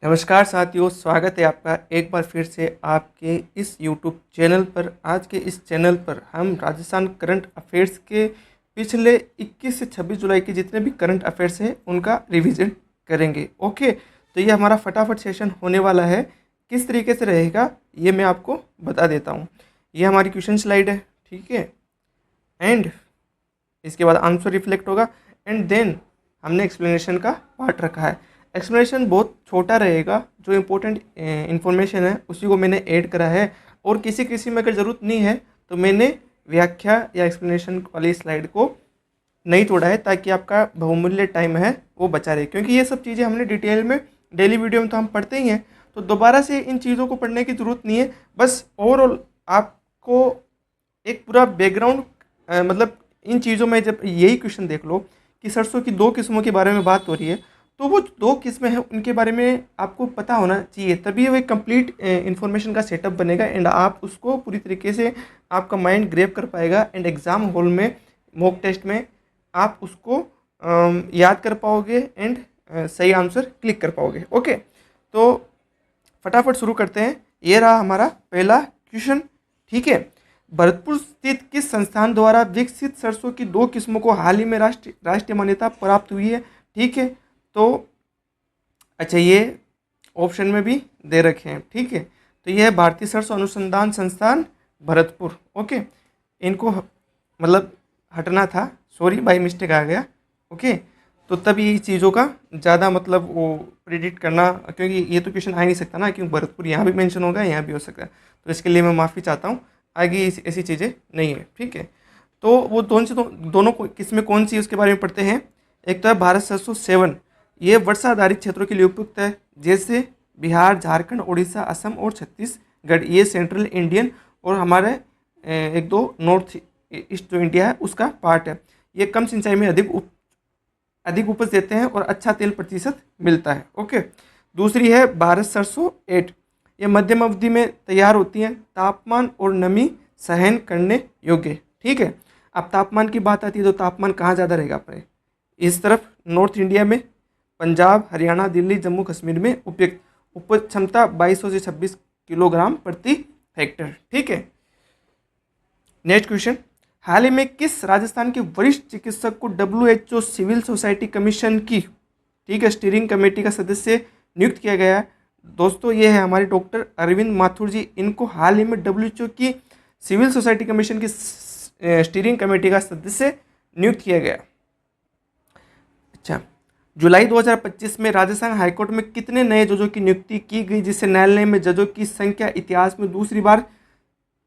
नमस्कार साथियों, स्वागत है आपका एक बार फिर से आपके इस YouTube चैनल पर। आज के इस चैनल पर हम राजस्थान करंट अफेयर्स के पिछले 21 से 26 जुलाई के जितने भी करंट अफेयर्स हैं उनका रिवीजन करेंगे। ओके, तो ये हमारा फटाफट सेशन होने वाला है। किस तरीके से रहेगा ये मैं आपको बता देता हूँ। ये हमारी क्वेश्चन स्लाइड है, ठीक है, एंड इसके बाद आंसर रिफ्लेक्ट होगा एंड देन हमने एक्सप्लेनेशन का पार्ट रखा है। एक्सप्लेनेशन बहुत छोटा रहेगा, जो इम्पोर्टेंट इन्फॉर्मेशन है उसी को मैंने ऐड करा है, और किसी किसी में अगर ज़रूरत नहीं है तो मैंने व्याख्या या एक्सप्लेनेशन वाली स्लाइड को नहीं तोड़ा है, ताकि आपका बहुमूल्य टाइम है वो बचा रहे। क्योंकि ये सब चीज़ें हमने डिटेल में डेली वीडियो में तो हम पढ़ते ही हैं, तो दोबारा से इन चीज़ों को पढ़ने की ज़रूरत नहीं है। बस ओवरऑल आपको एक पूरा बैकग्राउंड मतलब इन चीज़ों में जब यही क्वेश्चन देख लो कि सरसों की 2 किस्मों के बारे में बात हो रही है, तो वो 2 किस्में हैं उनके बारे में आपको पता होना चाहिए, तभी वो एक कंप्लीट इन्फॉर्मेशन का सेटअप बनेगा एंड आप उसको पूरी तरीके से आपका माइंड ग्रैब कर पाएगा एंड एग्ज़ाम हॉल में मॉक टेस्ट में आप उसको याद कर पाओगे एंड सही आंसर क्लिक कर पाओगे। ओके, तो फटाफट शुरू करते हैं। ये रहा हमारा पहला क्वेश्चन, ठीक है। भरतपुर स्थित किस संस्थान द्वारा विकसित सरसों की 2 किस्मों को हाल ही में राष्ट्रीय मान्यता प्राप्त हुई है, ठीक है। तो अच्छा, ये ऑप्शन में भी दे रखे हैं, ठीक है। तो यह है भारतीय सरसों अनुसंधान संस्थान भरतपुर। ओके, इनको मतलब हटना था, सॉरी बाई मिस्टेक आ गया। ओके, तो तभी चीज़ों का ज़्यादा मतलब वो प्रिडिक्ट करना, क्योंकि ये तो क्वेश्चन आ ही नहीं सकता ना, क्योंकि भरतपुर यहाँ भी मेंशन होगा, यहाँ भी हो सकता है, तो इसके लिए मैं माफ़ी चाहता हूँ। आगे ऐसी चीज़ें नहीं है, ठीक है। तो वो दोनों को किसमें कौन सी उसके बारे में पढ़ते हैं। एक तो है भारत सरसों 7, ये वर्षा आधारित क्षेत्रों के लिए उपयुक्त है, जैसे बिहार, झारखंड, उड़ीसा, असम और छत्तीसगढ़। ये सेंट्रल इंडियन और हमारे एक दो नॉर्थ ईस्ट जो इंडिया है उसका पार्ट है। ये कम सिंचाई में अधिक उपज देते हैं और अच्छा तेल प्रतिशत मिलता है। ओके, दूसरी है भारत सरसों 8, ये मध्यम अवधि में तैयार होती हैं, तापमान और नमी सहन करने योग्य, ठीक है। अब तापमान की बात आती है तो तापमान कहाँ ज़्यादा रहेगा अपने इस तरफ नॉर्थ इंडिया में, पंजाब, हरियाणा, दिल्ली, जम्मू कश्मीर में उपयुक्त। उपज क्षमता 2200 से 26 किलोग्राम प्रति हेक्टेयर, ठीक है। नेक्स्ट क्वेश्चन, हाल ही में किस राजस्थान के वरिष्ठ चिकित्सक को WHO सिविल सोसाइटी कमीशन की, ठीक है, स्टीयरिंग कमेटी का सदस्य नियुक्त किया गया है। दोस्तों ये है हमारे डॉक्टर अरविंद माथुर जी, इनको हाल ही में WHO की सिविल सोसाइटी कमीशन की स्टीयरिंग कमेटी का सदस्य नियुक्त किया गया। अच्छा, जुलाई 2025 में राजस्थान हाईकोर्ट में कितने नए जजों की नियुक्ति की गई, जिससे न्यायालय में जजों की संख्या इतिहास में दूसरी बार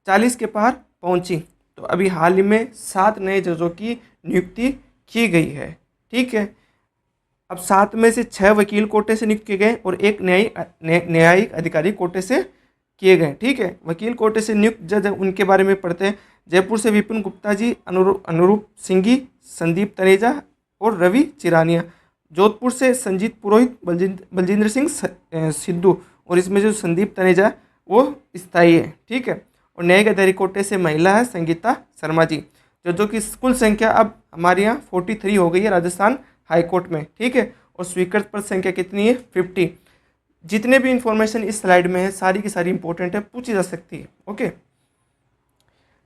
40 के पार पहुंची। तो अभी हाल ही में 7 नए जजों की नियुक्ति की गई है, ठीक है। अब 7 में से 6 वकील कोटे से नियुक्त किए गए और एक न्यायिक अधिकारी कोटे से किए गए, ठीक है। वकील कोटे से नियुक्त जज उनके बारे में पढ़ते हैं। जयपुर से विपिन गुप्ता जी, अनुरूप सिंघी, संदीप तनेजा और रवि चिरानिया। जोधपुर से संजीत पुरोहित, बलजिंद्र सिंह सिद्धू, और इसमें जो संदीप तनेजा वो स्थायी है, ठीक है। और न्यायिक अधिकारी कोटे से महिला है संगीता शर्मा जी। जजों की कुल संख्या अब हमारे यहाँ 43 हो गई है राजस्थान हाईकोर्ट में, ठीक है। और स्वीकृत पद संख्या कितनी है, 50। जितने भी इंफॉर्मेशन इस स्लाइड में है सारी की सारी इंपॉर्टेंट है, पूछी जा सकती है। ओके,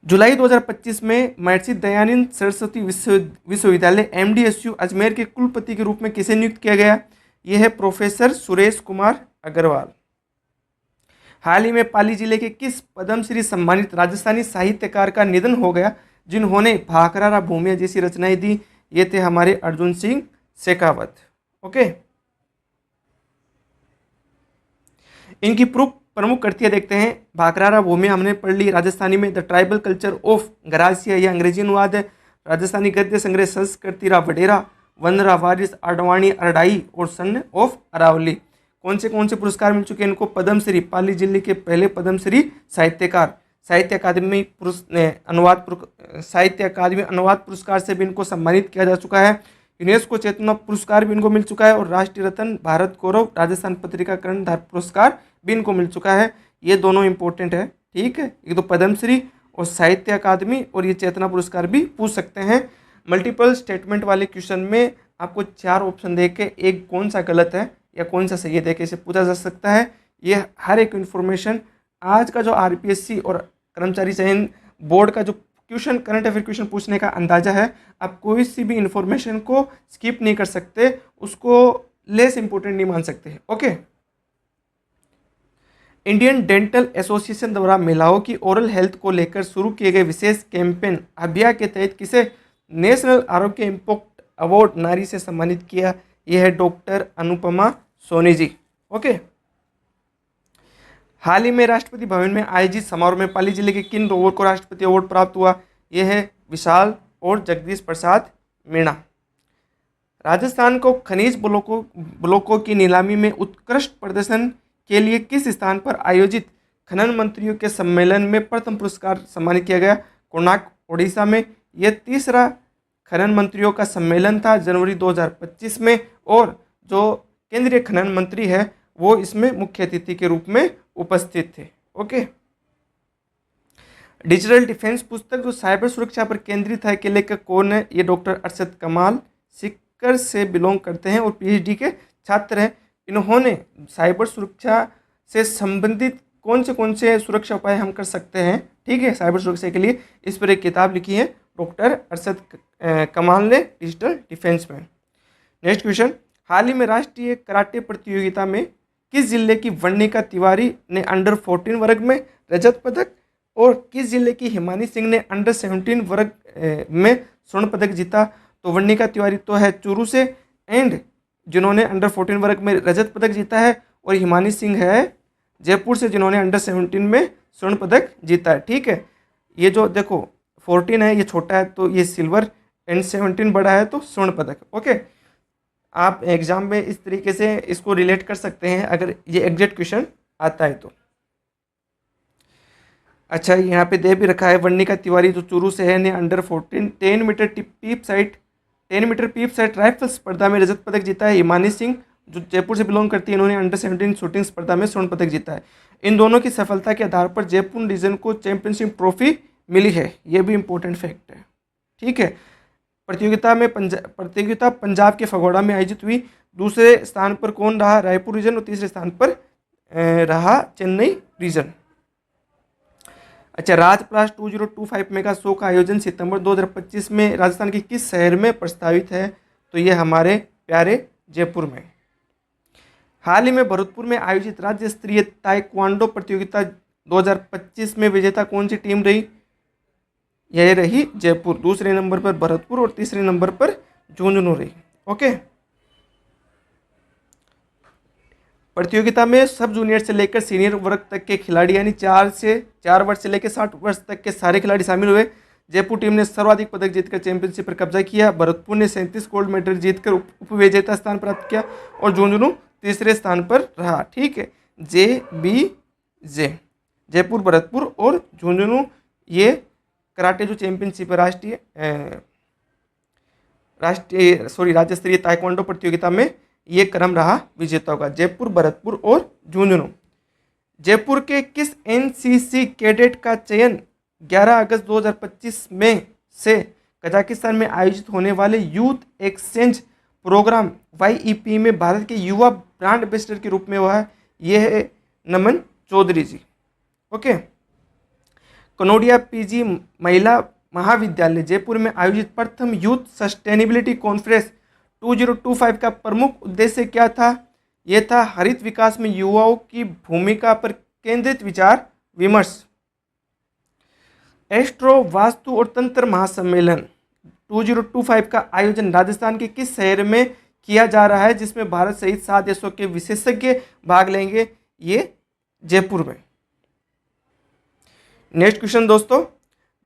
जुलाई 2025 में महर्षि दयानंद सरस्वती विश्वविद्यालय MDSU अजमेर के कुलपति के रूप में किसे नियुक्त किया गया। यह है प्रोफेसर सुरेश कुमार अग्रवाल। हाल ही में पाली जिले के किस पद्मश्री सम्मानित राजस्थानी साहित्यकार का निधन हो गया, जिन्होंने भाखरा भूमिया जैसी रचनाएं दी। ये थे हमारे अर्जुन सिंह शेखावत। ओके, इनकी प्रमुख कृतियाँ देखते हैं। भाखरा भूमिया हमने पढ़ ली, राजस्थानी में the tribal culture of Garasia, यह अंग्रेजी अनुवाद है। राजस्थानी गद्य संग्रह संस्कृति रा वडेरा, वनरा वारिस, अडवाणी अरडाई और सन ऑफ अरावली। कौन से पुरस्कार मिल चुके हैं इनको, पद्मश्री, पाली जिले के पहले पद्मश्री साहित्यकार, साहित्य अकादमी अनुवाद पुरस्कार से भी इनको सम्मानित किया जा चुका है। यूनेस्को चेतना पुरस्कार भी इनको मिल चुका है, और राष्ट्रीय रत्न, भारत गौरव, राजस्थान पत्रिका कर्णधार पुरस्कार भी इनको मिल चुका है। ये दोनों इंपॉर्टेंट है, ठीक है। एक तो पद्मश्री और साहित्य अकादमी, और ये चेतना पुरस्कार भी पूछ सकते हैं। मल्टीपल स्टेटमेंट वाले क्वेश्चन में आपको 4 ऑप्शन दे के एक कौन सा गलत है या कौन सा सही है, देखिए इसे पूछा जा सकता है। ये हर एक इन्फॉर्मेशन आज का जो आरपीएससी और कर्मचारी चयन बोर्ड का जो क्वेश्चन, करंट अफेयर क्वेश्चन पूछने का अंदाजा है, आप कोई सी भी इन्फॉर्मेशन को स्किप नहीं कर सकते, उसको लेस इंपॉर्टेंट नहीं मान सकते। ओके। इंडियन डेंटल एसोसिएशन द्वारा महिलाओं की ओरल हेल्थ को लेकर शुरू किए गए विशेष कैंपेन अभियान के तहत किसे नेशनल आरोग्य इम्पैक्ट अवार्ड नारी से सम्मानित किया? यह है डॉक्टर अनुपमा सोनी जी। ओके। हाल ही में राष्ट्रपति भवन में आयोजित समारोह में पाली जिले के किन रोवर को राष्ट्रपति अवार्ड प्राप्त हुआ? यह है विशाल और जगदीश प्रसाद मीणा। राजस्थान को खनिज ब्लॉकों की नीलामी में उत्कृष्ट प्रदर्शन के लिए किस स्थान पर आयोजित खनन मंत्रियों के सम्मेलन में प्रथम पुरस्कार सम्मानित किया गया? कोणार्क, उड़ीसा में। यह तीसरा खनन मंत्रियों का सम्मेलन था जनवरी 2025 में, और जो केंद्रीय खनन मंत्री है वो इसमें मुख्य अतिथि के रूप में उपस्थित थे। ओके। डिजिटल डिफेंस पुस्तक जो साइबर सुरक्षा पर केंद्रित है के लेखक कौन है? ये डॉक्टर अरशद कमाल सिक्कर से बिलोंग करते हैं और पीएचडी के छात्र हैं। इन्होंने साइबर सुरक्षा से संबंधित कौन से सुरक्षा उपाय हम कर सकते हैं, ठीक है, साइबर सुरक्षा के लिए, इस पर एक किताब लिखी है डॉक्टर अरशद कमाल ने डिजिटल डिफेंस में। नेक्स्ट क्वेश्चन, हाल ही में राष्ट्रीय कराटे प्रतियोगिता में किस जिले की वर्णिका तिवारी ने अंडर 14 वर्ग में रजत पदक और किस जिले की हिमानी सिंह ने अंडर 17 वर्ग में स्वर्ण पदक जीता? तो वर्णिका तिवारी तो है चूरू से, एंड जिन्होंने अंडर 14 वर्ग में रजत पदक जीता है, और हिमानी सिंह है जयपुर से जिन्होंने अंडर 17 में स्वर्ण पदक जीता है। ठीक है, ये जो देखो 14 है ये छोटा है तो ये सिल्वर, एंड 17 बड़ा है तो स्वर्ण पदक। ओके, आप एग्जाम में इस तरीके से इसको रिलेट कर सकते हैं अगर ये एग्जैक्ट क्वेश्चन आता है तो। अच्छा, यहाँ पे दे भी रखा है वर्णिका तिवारी जो चूरू से है ने अंडर 14 10 मीटर पीप साइट राइफल स्पर्धा में रजत पदक जीता है। हिमानी सिंह जो जयपुर से बिलोंग करती है, इन्होंने अंडर 17 शूटिंग स्पर्धा में स्वर्ण पदक जीता है। इन दोनों की सफलता के आधार पर जयपुर रीजन को चैंपियनशिप ट्रॉफी मिली है, ये भी इंपॉर्टेंट फैक्ट है। ठीक है, प्रतियोगिता पंजाब के फगवाड़ा में आयोजित हुई। दूसरे स्थान पर कौन रहा? रायपुर रीजन, और तीसरे स्थान पर रहा चेन्नई रीजन। अच्छा, राजप्रास 2025 मेगा शो का आयोजन सितंबर 2025 में राजस्थान के किस शहर में प्रस्तावित है? तो ये हमारे प्यारे जयपुर में। हाल ही में भरतपुर में आयोजित राज्य स्तरीय ताइक्वांडो प्रतियोगिता 2025 में विजेता कौन सी टीम रही? यह रही जयपुर। दूसरे नंबर पर भरतपुर और तीसरे नंबर पर झुंझुनू रही। ओके, प्रतियोगिता में सब जूनियर से लेकर सीनियर वर्ग तक के खिलाड़ी यानी 4 वर्ष से लेकर 60 वर्ष तक के सारे खिलाड़ी शामिल हुए। जयपुर टीम ने सर्वाधिक पदक जीतकर चैंपियनशिप पर कब्जा किया। भरतपुर ने 37 गोल्ड मेडल जीतकर उप विजेता स्थान प्राप्त किया और झुंझुनू तीसरे स्थान पर रहा। ठीक है, जयपुर, भरतपुर और झुंझुनू ये कराटे जो चैंपियनशिप है राज्य स्तरीय ताइक्वांडो प्रतियोगिता में ये क्रम रहा विजेताओं का, जयपुर, भरतपुर और झुंझुनू। जयपुर के किस एनसीसी कैडेट का चयन 11 अगस्त 2025 में से कजाकिस्तान में आयोजित होने वाले यूथ एक्सचेंज प्रोग्राम YEP में भारत के युवा ब्रांड एम्बेसडर के रूप में हुआ है? यह है नमन चौधरी जी। ओके, कनोडिया PG महिला महाविद्यालय जयपुर में आयोजित प्रथम यूथ सस्टेनेबिलिटी कॉन्फ्रेंस 2025 का प्रमुख उद्देश्य क्या था? यह था हरित विकास में युवाओं की भूमिका पर केंद्रित विचार विमर्श। एस्ट्रो वास्तु और तंत्र महासम्मेलन 2025 का आयोजन राजस्थान के किस शहर में किया जा रहा है जिसमें भारत सहित 7 देशों के विशेषज्ञ भाग लेंगे? ये जयपुर में। नेक्स्ट क्वेश्चन दोस्तों,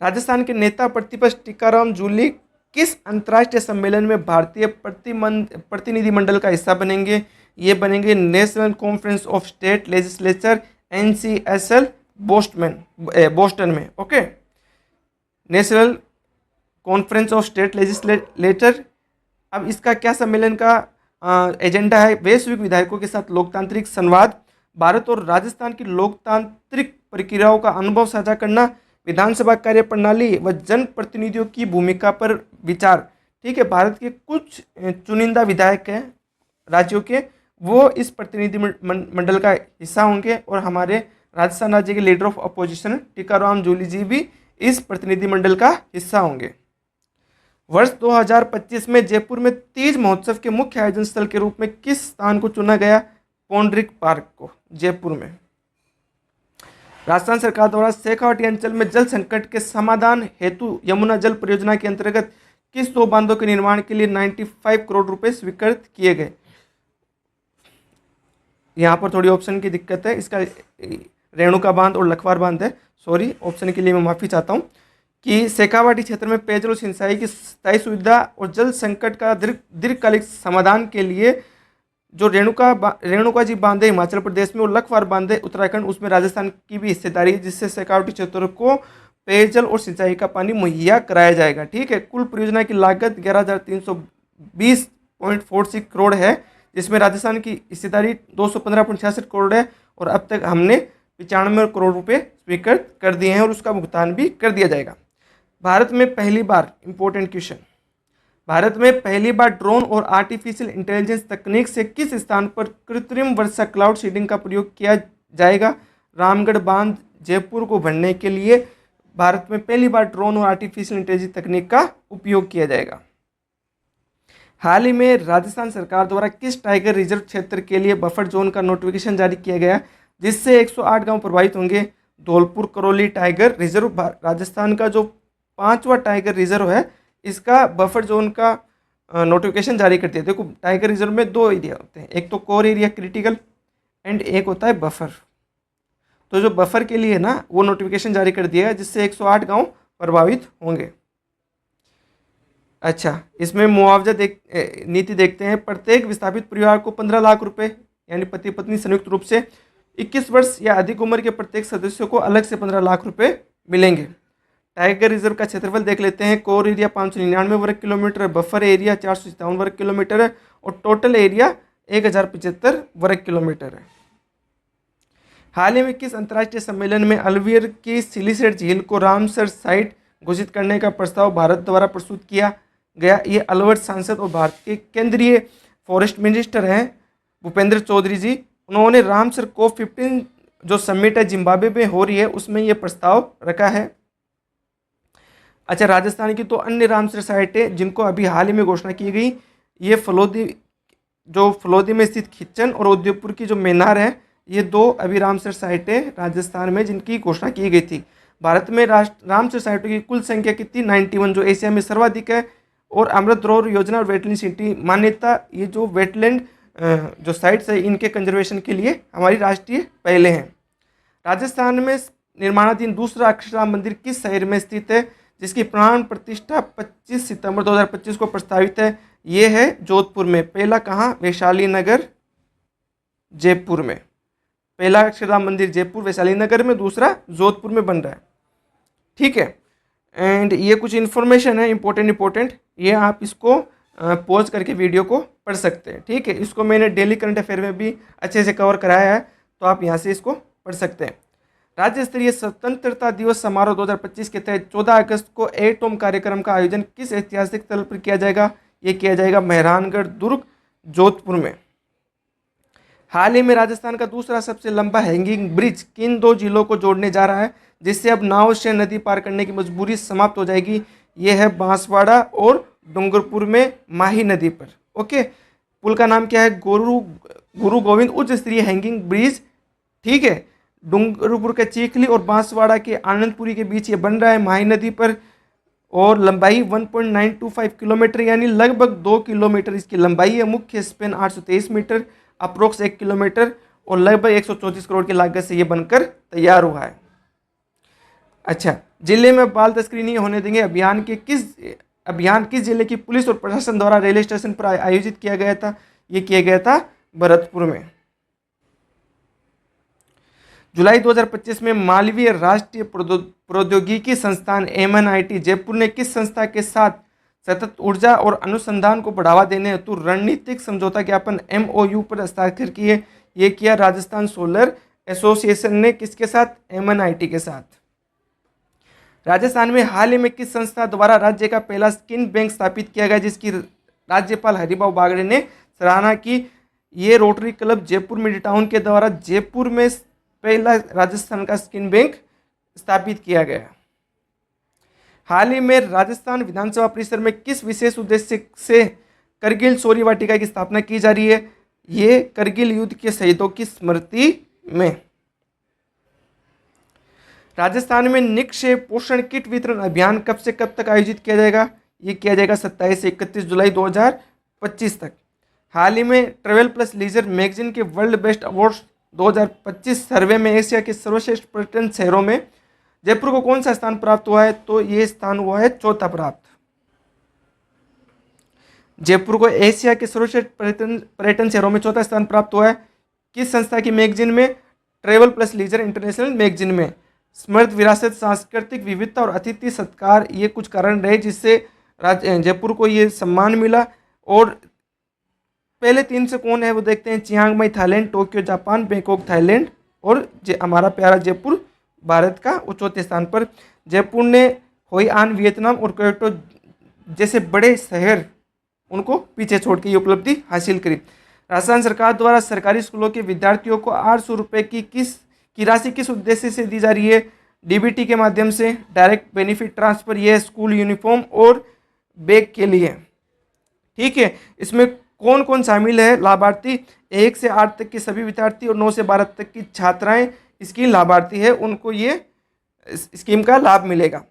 राजस्थान के नेता प्रतिपक्ष टीकाराम जूली किस अंतर्राष्ट्रीय सम्मेलन में भारतीय प्रतिनिधिमंडल का हिस्सा बनेंगे? ये बनेंगे national conference of state legislature NCSL Boston में। Okay, national conference of state legislature. अब इसका क्या सम्मेलन का एजेंडा है? वैश्विक विधायकों के साथ लोकतांत्रिक संवाद, भारत और राजस्थान की लोकतांत्रिक प्रक्रियाओं का अनुभव साझा करना, विधानसभा कार्य प्रणाली व जन प्रतिनिधियों की भूमिका पर विचार। ठीक है, भारत के कुछ चुनिंदा विधायक हैं राज्यों के, वो इस प्रतिनिधि मंडल का हिस्सा होंगे और हमारे राजस्थान राज्य के leader of opposition Tikaram Jully ji भी इस प्रतिनिधिमंडल का हिस्सा होंगे। वर्ष 2025 में जयपुर में तीज महोत्सव के मुख्य आयोजन स्थल के रूप में किस स्थान को चुना गया? पौंडरिक पार्क को, जयपुर में। राजस्थान सरकार द्वारा शेखावाटी अंचल में जल संकट के समाधान हेतु यमुना जल परियोजना के अंतर्गत किस दो बांधों के निर्माण के लिए 95 करोड़ रुपए स्वीकृत किए गए? यहाँ पर थोड़ी ऑप्शन की दिक्कत है, इसका रेणुका बांध और लखवार बांध है। सॉरी, ऑप्शन के लिए मैं माफ़ी चाहता हूँ कि शेखावाटी क्षेत्र में पेयजल और सिंचाई की स्थायी सुविधा और जल संकट का दीर्घकालिक समाधान के लिए जो रेणुका जी बांध है हिमाचल प्रदेश में और लखवार बांध है उत्तराखंड, उसमें राजस्थान की भी हिस्सेदारी है, जिससे शेखावाटी क्षेत्र को पेयजल और सिंचाई का पानी मुहैया कराया जाएगा। ठीक है। कुल परियोजना की लागत 11,320.46 करोड़ है, जिसमें राजस्थान की हिस्सेदारी 215.66 करोड़ है और अब तक हमने 95 करोड़ रुपए स्वीकृत कर दिए हैं और उसका भुगतान भी कर दिया जाएगा। भारत में पहली बार, इंपॉर्टेंट क्वेश्चन, भारत में पहली बार ड्रोन और आर्टिफिशियल इंटेलिजेंस तकनीक से किस स्थान पर कृत्रिम वर्षा क्लाउड सीडिंग का प्रयोग किया जाएगा? रामगढ़ बांध जयपुर को भरने के लिए भारत में पहली बार ड्रोन और आर्टिफिशियल इंटेलिजेंस तकनीक का उपयोग किया जाएगा। हाल ही में राजस्थान सरकार द्वारा किस टाइगर रिजर्व क्षेत्र के लिए बफर जोन का नोटिफिकेशन जारी किया गया, जिससे 108 गांव प्रभावित होंगे? धौलपुर करौली टाइगर रिजर्व राजस्थान का जो 5वां टाइगर रिजर्व है, इसका बफर जोन का नोटिफिकेशन जारी कर दिया। देखो, टाइगर रिजर्व में 2 एरिया होते हैं, एक तो कोर एरिया क्रिटिकल एंड एक होता है बफर। तो जो बफर के लिए ना वो नोटिफिकेशन जारी कर दिया है, जिससे 108 गांव प्रभावित होंगे। अच्छा, इसमें मुआवजा नीति देखते हैं। प्रत्येक विस्थापित परिवार को 15 लाख रुपए, यानी पति पत्नी संयुक्त रूप से 21 वर्ष या अधिक उम्र के प्रत्येक सदस्य को अलग से 15 लाख रुपए मिलेंगे। टाइगर रिजर्व का क्षेत्रफल देख लेते हैं। कोर एरिया 599 वर्ग किलोमीटर है, बफर एरिया 457 वर्ग किलोमीटर है और टोटल एरिया 1075 वर्ग किलोमीटर है। हाल ही में किस अंतर्राष्ट्रीय सम्मेलन में अल्वियर की सिलिसेट झील को रामसर साइट घोषित करने का प्रस्ताव भारत द्वारा प्रस्तुत किया गया? ये अलवर सांसद और भारत के केंद्रीय फॉरेस्ट मिनिस्टर हैं भूपेंद्र चौधरी जी, उन्होंने रामसर COP15 जो समिट है जिम्बाब्वे में हो रही है, उसमें ये प्रस्ताव रखा है। अच्छा, राजस्थान की तो अन्य रामसर साइटें जिनको अभी हाल ही में घोषणा की गई, ये फलोदी में स्थित खिच्चन और उदयपुर की जो मेनार है, ये 2 अभी रामसर साइटें राजस्थान में जिनकी घोषणा की गई थी। भारत में रामसर साइटों की कुल संख्या कितनी? 91, जो एशिया में सर्वाधिक है। और अमृत धरोहर योजना और वेटलैंड सिटी मान्यता, ये जो वेटलैंड जो साइट्स है इनके कंजर्वेशन के लिए हमारी राष्ट्रीय पहले हैं। राजस्थान में निर्माणाधीन दूसरा अक्षरधाम मंदिर किस शहर में स्थित है, जिसकी प्राण प्रतिष्ठा 25 सितंबर 2025 को प्रस्तावित है? ये है जोधपुर में। पहला कहाँ? वैशाली नगर जयपुर में। पहला अक्षरधाम मंदिर जयपुर वैशाली नगर में, दूसरा जोधपुर में बन रहा है। ठीक है। एंड ये कुछ इन्फॉर्मेशन है इंपॉर्टेंट, ये आप इसको पॉज करके वीडियो को पढ़ सकते हैं। ठीक है। इसको मैंने डेली करंट अफेयर में भी अच्छे से कवर कराया है, तो आप यहाँ से इसको पढ़ सकते हैं। राज्य स्तरीय स्वतंत्रता दिवस समारोह 2025 के तहत 14 अगस्त को एटॉम कार्यक्रम का आयोजन किस ऐतिहासिक स्थल पर किया जाएगा? ये किया जाएगा मेहरानगढ़ दुर्ग जोधपुर में। हाल ही में राजस्थान का दूसरा सबसे लंबा हैंगिंग ब्रिज किन 2 जिलों को जोड़ने जा रहा है, जिससे अब नाव से नदी पार करने की मजबूरी समाप्त हो जाएगी? ये है बांसवाड़ा और डूंगरपुर में माही नदी पर। ओके। पुल का नाम क्या है? गुरु गोविंद उच्च स्तरीय हैंगिंग ब्रिज। ठीक है। डूंगरपुर के चीखली और बांसवाड़ा के आनंदपुरी के बीच ये बन रहा है माही नदी पर, और लंबाई 1.925 किलोमीटर यानी लगभग 2 किलोमीटर इसकी लंबाई है। मुख्य स्पेन 823 मीटर, अप्रोक्स 1 किलोमीटर और लगभग 134 करोड़ की लागत से ये बनकर तैयार हुआ है। अच्छा, जिले में बाल तस्करी नहीं होने देंगे अभियान किस जिले की पुलिस और प्रशासन द्वारा रेलवे स्टेशन पर आयोजित किया गया था? ये किया गया था भरतपुर में। जुलाई 2025 में मालवीय राष्ट्रीय प्रौद्योगिकी संस्थान MNIT जयपुर ने किस संस्था के साथ सतत ऊर्जा और अनुसंधान को बढ़ावा देने हेतु रणनीतिक समझौता ज्ञापन MOU पर हस्ताक्षर किए? ये किया राजस्थान सोलर एसोसिएशन ने। किसके साथ? MNIT के साथ। राजस्थान में हाल ही में किस संस्था द्वारा राज्य का पहला स्किन बैंक स्थापित किया गया, जिसकी राज्यपाल हरिभाऊ बागड़े ने सराहना की? ये rotary club Jaipur mid town के द्वारा जयपुर में पहला राजस्थान का स्किन बैंक स्थापित किया गया। हाल ही में राजस्थान विधानसभा परिसर में किस विशेष उद्देश्य से करगिल शौर्य वाटिका की स्थापना की जा रही है? ये करगिल युद्ध के शहीदों की स्मृति में। राजस्थान में निक्षय पोषण किट वितरण अभियान कब से कब तक आयोजित किया जाएगा? ये किया जाएगा 27 से 31 जुलाई 2025 तक। हाल ही में ट्रेवल प्लस लीजर मैगजीन के वर्ल्ड बेस्ट अवार्ड्स 2025 सर्वे में एशिया के सर्वश्रेष्ठ पर्यटन शहरों में जयपुर को कौन सा स्थान प्राप्त हुआ है? तो ये स्थान हुआ है चौथा प्राप्त। जयपुर को एशिया के सर्वश्रेष्ठ पर्यटन शहरों में चौथा स्थान प्राप्त हुआ है। किस संस्था की मैगजीन में? Travel plus leisure international magazine में। समृद्ध विरासत, सांस्कृतिक विविधता और अतिथि सत्कार, ये कुछ कारण रहे जिससे जयपुर को ये सम्मान मिला। और पहले 3 से कौन है वो देखते हैं। Chiang Mai Thailand, Tokyo Japan, Bangkok Thailand और हमारा प्यारा जयपुर भारत का वो चौथे स्थान पर। जयपुर ने होई आन वियतनाम और क्योटो जैसे बड़े शहर उनको पीछे छोड़ के ये उपलब्धि हासिल करी। राजस्थान सरकार द्वारा सरकारी स्कूलों के विद्यार्थियों को 800 रुपये की राशि किस उद्देश्य से दी जा रही है? डीबीटी के माध्यम से, डायरेक्ट बेनिफिट ट्रांसफर, ये स्कूल यूनिफॉर्म और बैग के लिए। ठीक है, इसमें कौन कौन शामिल है लाभार्थी? 1 से 8 तक के सभी विद्यार्थी और 9 से 12 तक की छात्राएं इसकी लाभार्थी है, उनको ये स्कीम का लाभ मिलेगा।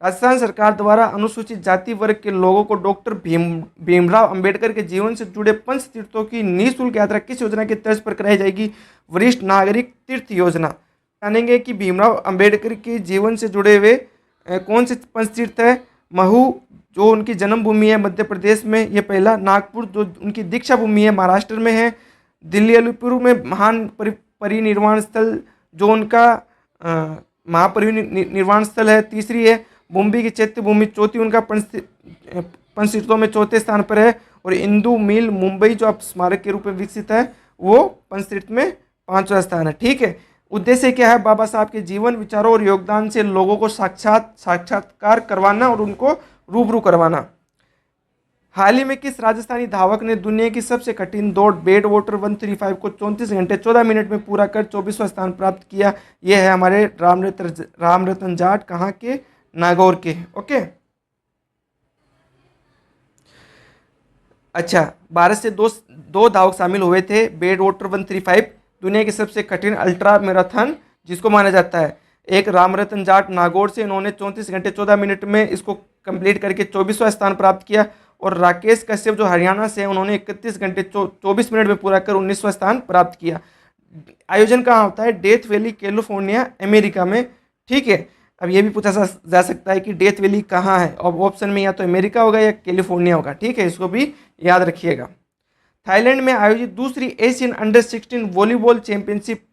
राजस्थान सरकार द्वारा अनुसूचित जाति वर्ग के लोगों को डॉक्टर भीमराव अंबेडकर के जीवन से जुड़े पंच तीर्थों की निःशुल्क यात्रा किस योजना की तर्ज पर कराई जाएगी? वरिष्ठ नागरिक तीर्थ योजना। जानेंगे कि भीमराव अंबेडकर के जीवन से जुड़े हुए कौन से पंच तीर्थ है। महू जो उनकी जन्मभूमि है मध्य प्रदेश में, ये पहला। नागपुर जो उनकी दीक्षा भूमि है महाराष्ट्र में है। दिल्ली अलीपुर में महान परिनिर्वाण स्थल जो उनका महापरिनिर्वाण स्थल है, तीसरी है। मुंबई की चैत्य भूमि चौथी, उनका पंचतीर्थों में चौथे स्थान पर है। और इंदू मिल मुंबई जो अब स्मारक के रूप में विकसित है वो पंचतीर्थ में 5वां स्थान है। ठीक है, उद्देश्य क्या है? बाबा साहब के जीवन, विचारों और योगदान से लोगों को साक्षात्कार करवाना और उनको रूबरू करवाना। हाल ही में किस राजस्थानी धावक ने दुनिया की सबसे कठिन दौड़ बेड वाटर 135 को 34 घंटे 14 मिनट में पूरा कर 24वां स्थान प्राप्त किया? यह है हमारे रामरतन जाट, कहाँ के? नागौर के। ओके, अच्छा, भारत से दो धावक शामिल हुए थे बेड वाटर 135, दुनिया के सबसे कठिन अल्ट्रा मैराथन जिसको माना जाता है। एक रामरतन जाट नागौर से, इन्होंने 34 घंटे 14 मिनट में इसको कंप्लीट करके 24वां स्थान प्राप्त किया। और राकेश कश्यप जो हरियाणा से है, उन्होंने 31 घंटे 24 मिनट में पूरा कर 19वां स्थान प्राप्त किया। आयोजन कहाँ होता है? डेथ वैली, कैलिफोर्निया, अमेरिका में। ठीक है, अब ये भी पूछा जा सकता है कि डेथ वैली कहाँ है। अब ऑप्शन में या तो अमेरिका होगा या कैलिफोर्निया होगा। ठीक है, इसको भी याद रखिएगा। थाईलैंड में आयोजित दूसरी एशियन अंडर 16 वॉलीबॉल चैंपियनशिप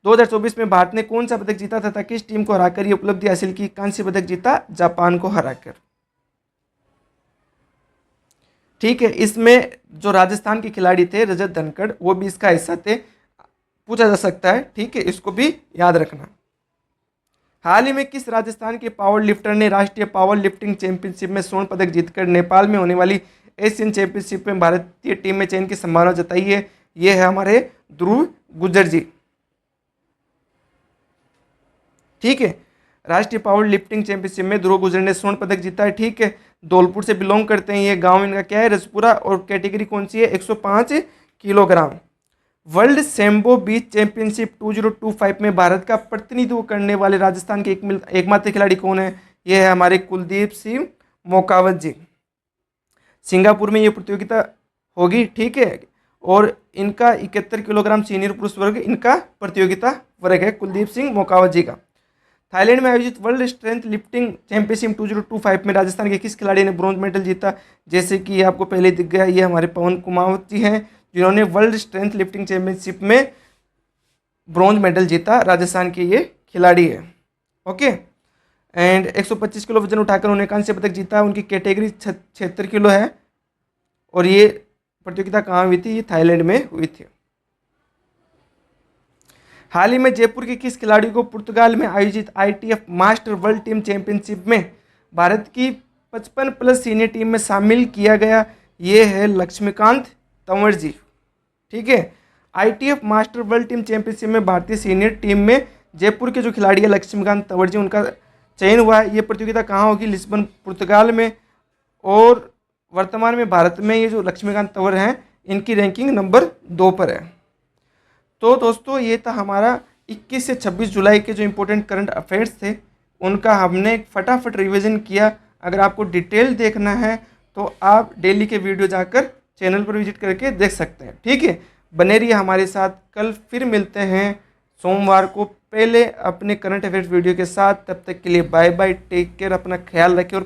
2024 में भारत ने कौन सा पदक जीता तथा किस टीम को हराकर ये उपलब्धि हासिल की? कांस्य पदक जीता, जापान को हराकर। ठीक है, इसमें जो राजस्थान के खिलाड़ी थे रजत धनखड़, वो भी इसका हिस्सा थे, पूछा जा सकता है। ठीक है, इसको भी याद रखना। हाल ही में किस राजस्थान के पावर लिफ्टर ने राष्ट्रीय पावर लिफ्टिंग चैंपियनशिप में स्वर्ण पदक जीतकर नेपाल में होने वाली एशियन चैंपियनशिप में भारतीय टीम में चयन की संभावना जताई है? ये है हमारे ध्रुव गुर्जर जी। ठीक है, राष्ट्रीय पावर लिफ्टिंग चैंपियनशिप में ध्रुव गुर्जर ने स्वर्ण पदक जीता है। ठीक है, धौलपुर से बिलोंग करते हैं ये, गांव इनका क्या है? रजपुरा। और कैटेगरी कौन सी है? 105 किलोग्राम। वर्ल्ड सैम्बो बीच चैंपियनशिप 2025 में भारत का प्रतिनिधित्व करने वाले राजस्थान के एकमात्र खिलाड़ी कौन है? ये है हमारे कुलदीप सिंह मोकावत जी। सिंगापुर में ये प्रतियोगिता होगी। ठीक है, और इनका 71 किलोग्राम सीनियर पुरुष वर्ग इनका प्रतियोगिता वर्ग है, कुलदीप सिंह मोकावत जी का। थाईलैंड में आयोजित वर्ल्ड स्ट्रेंथ लिफ्टिंग चैंपियनशिप 2025 में राजस्थान के किस खिलाड़ी ने ब्रॉन्ज मेडल जीता? जैसे कि आपको पहले दिख गया, ये हमारे पवन कुमावत जी हैं जिन्होंने वर्ल्ड स्ट्रेंथ लिफ्टिंग चैंपियनशिप में ब्रॉन्ज मेडल जीता। राजस्थान के ये खिलाड़ी है। ओके, एंड 125 किलो वजन उठाकर उन्होंने कांस्य पदक जीता। उनकी कैटेगरी 76 किलो है। और ये प्रतियोगिता कहाँ हुई थी? ये थाईलैंड में हुई थी। हाल ही में जयपुर के किस खिलाड़ी को पुर्तगाल में आयोजित ITF master world team championship में भारत की 55+ सीनियर टीम में शामिल किया गया? ये है लक्ष्मीकांत तंवर जी। ठीक है। ITF master world team championship में भारतीय सीनियर टीम में जयपुर के जो खिलाड़ी है लक्ष्मीकांत तंवर जी, उनका चयन हुआ है। ये प्रतियोगिता कहाँ होगी? लिस्बन पुर्तगाल में। और वर्तमान में भारत में ये जो लक्ष्मीकांत तंवर हैं इनकी रैंकिंग नंबर 2 पर है। तो दोस्तों ये था हमारा 21 से 26 जुलाई के जो इम्पोर्टेंट करंट अफेयर्स थे उनका हमने फटाफट रिवीजन किया। अगर आपको डिटेल देखना है तो आप डेली के वीडियो जाकर चैनल पर विजिट करके देख सकते हैं। ठीक है, बने रहिए हमारे साथ। कल फिर मिलते हैं सोमवार को पहले अपने करंट अफेयर्स वीडियो के साथ। तब तक के लिए बाय बाय, टेक केयर, अपना ख्याल रखें और